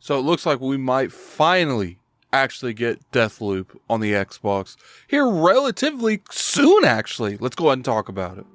So it looks like we might finally actually get Deathloop on the Xbox here relatively soon, actually. Let's go ahead and talk about it.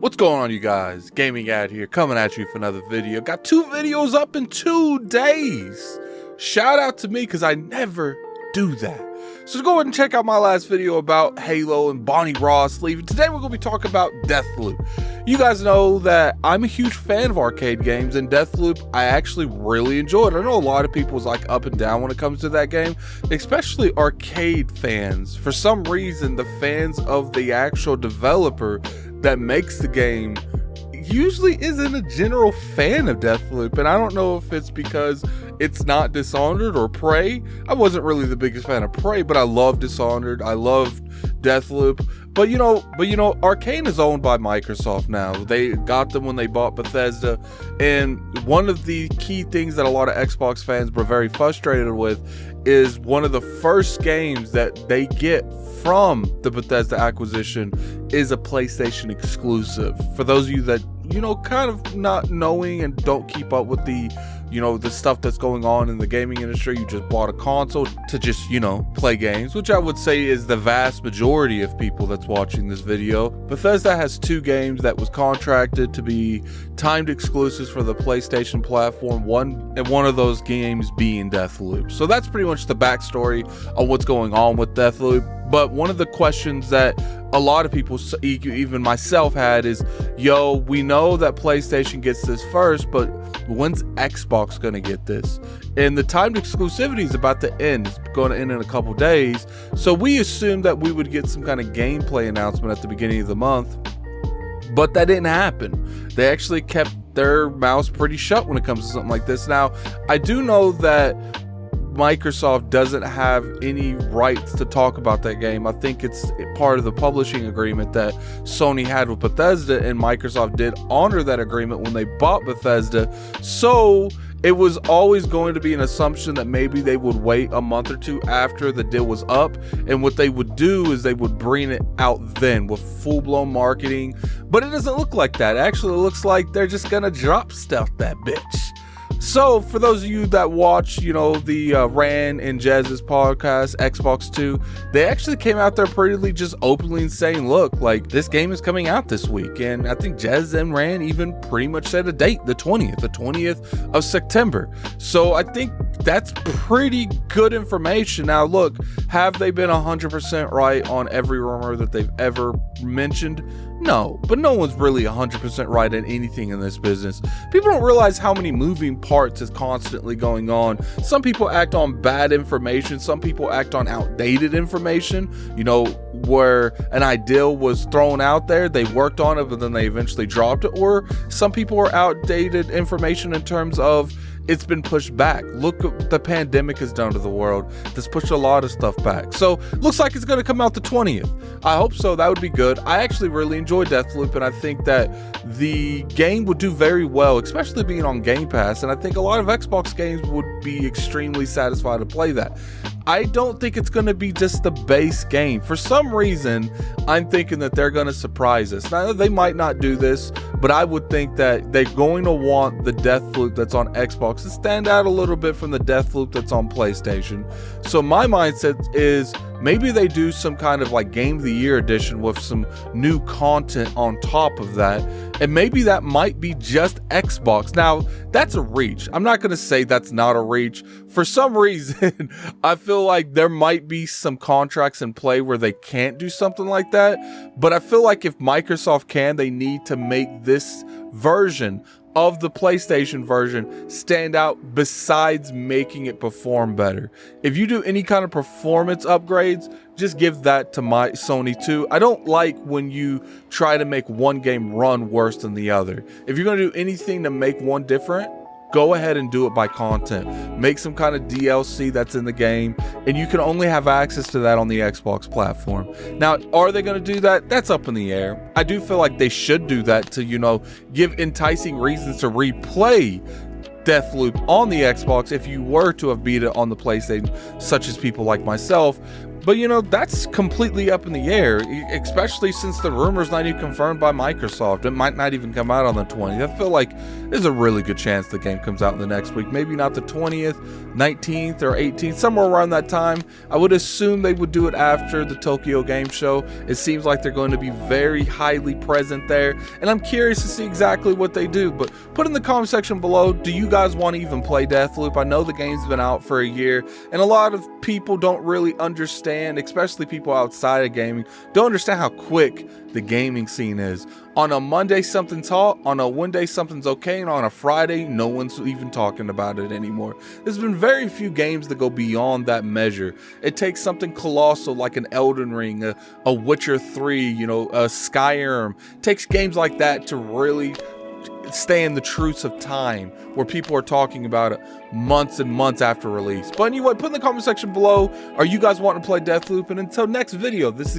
What's going on, you guys? Gaming Ad here, coming at you for another video. Got 2 videos up in 2 days. Shout out to me, because I never do that. So go ahead and check out my last video about Halo and Bonnie Ross leaving. Today we're going to be talking about Deathloop. You guys know that I'm a huge fan of arcade games, and Deathloop I actually really enjoyed. I know a lot of people's like up and down when it comes to that game, especially arcade fans. For some reason, the fans of the actual developer that makes the game usually isn't a general fan of Deathloop, and I don't know if it's because it's not Dishonored or Prey. I wasn't really the biggest fan of Prey, but I love Dishonored. I loved Deathloop. But you know, Arcane is owned by Microsoft now. They got them when they bought Bethesda, and one of the key things that a lot of Xbox fans were very frustrated with is one of the first games that they get from the Bethesda acquisition is a PlayStation exclusive. For those of you that, you know, kind of not knowing and don't keep up with the, you know, the stuff that's going on in the gaming industry, you just bought a console to just, you know, play games, which I would say is the vast majority of people that's watching this video. Bethesda has 2 games that was contracted to be timed exclusives for the PlayStation platform, one of those games being Deathloop. So that's pretty much the backstory on what's going on with Deathloop. But one of the questions that a lot of people, even myself, had is, yo, we know that PlayStation gets this first, but when's Xbox gonna get this? And the timed exclusivity is about to end. It's going to end in a couple days. So we assumed that we would get some kind of gameplay announcement at the beginning of the month, but that didn't happen. They actually kept their mouths pretty shut when it comes to something like this. Now, I do know that Microsoft doesn't have any rights to talk about that game. I think it's part of the publishing agreement that Sony had with Bethesda, and Microsoft did honor that agreement when they bought Bethesda. So it was always going to be an assumption that maybe they would wait a month or 2 after the deal was up, and what they would do is they would bring it out then with full-blown marketing. But it doesn't look like that. Actually, it looks like they're just gonna drop stuff that bitch. So for those of you that watch, you know, the Ran and Jez's podcast, Xbox 2, they actually came out there pretty just openly saying, look, like, this game is coming out this week. And I think Jez and Ran even pretty much said a date, the 20th of September. So I think that's pretty good information. Now, look, have they been 100% right on every rumor that they've ever mentioned? No, but no one's really 100% right in anything in this business. People don't realize how many moving parts is constantly going on. Some people act on bad information. Some people act on outdated information. You know, where an ideal was thrown out there, they worked on it, but then they eventually dropped it. Or some people are outdated information in terms of it's been pushed back. Look what the pandemic has done to the world. That's pushed a lot of stuff back. So looks like it's going to come out the 20th. I hope so. That would be good. I actually really enjoyed Deathloop, and I think that the game would do very well, especially being on Game Pass. And I think a lot of Xbox games would be extremely satisfied to play that. I don't think it's going to be just the base game. For some reason, I'm thinking that they're going to surprise us. Now, they might not do this, but I would think that they're going to want the Deathloop that's on Xbox to stand out a little bit from the Deathloop that's on PlayStation. So my mindset is maybe they do some kind of like Game of the Year edition with some new content on top of that. And maybe that might be just Xbox. Now, that's a reach. I'm not going to say that's not a reach. For some reason, I feel like there might be some contracts in play where they can't do something like that. But I feel like if Microsoft can, they need to make this version of the PlayStation version stand out besides making it perform better. If you do any kind of performance upgrades, just give that to my Sony too. I don't like when you try to make one game run worse than the other. If you're going to do anything to make one different, go ahead and do it by content. Make some kind of DLC that's in the game, and you can only have access to that on the Xbox platform. Now, are they going to do that? That's up in the air. I do feel like they should do that to, you know, give enticing reasons to replay Deathloop on the Xbox if you were to have beat it on the PlayStation, such as people like myself. But you know, that's completely up in the air, especially since the rumor's not even confirmed by Microsoft. It might not even come out on the 20th. I feel like there's a really good chance the game comes out in the next week. Maybe not the 20th, 19th, or 18th, somewhere around that time. I would assume they would do it after the Tokyo Game Show. It seems like they're going to be very highly present there, and I'm curious to see exactly what they do. But put in the comment section below, do you guys want to even play Deathloop? I know the game's been out for a year, and a lot of people don't really understand, especially people outside of gaming, don't understand how quick the gaming scene is. On a Monday, something's hot. On a Wednesday, something's okay. And on a Friday, no one's even talking about it anymore. There's been very few games that go beyond that measure. It takes something colossal like an Elden Ring, a Witcher 3, you know, a Skyrim. It takes games like that to really stay in the truths of time, where people are talking about it months and months after release. But anyway, put in the comment section below, are you guys wanting to play Deathloop? And until next video, this is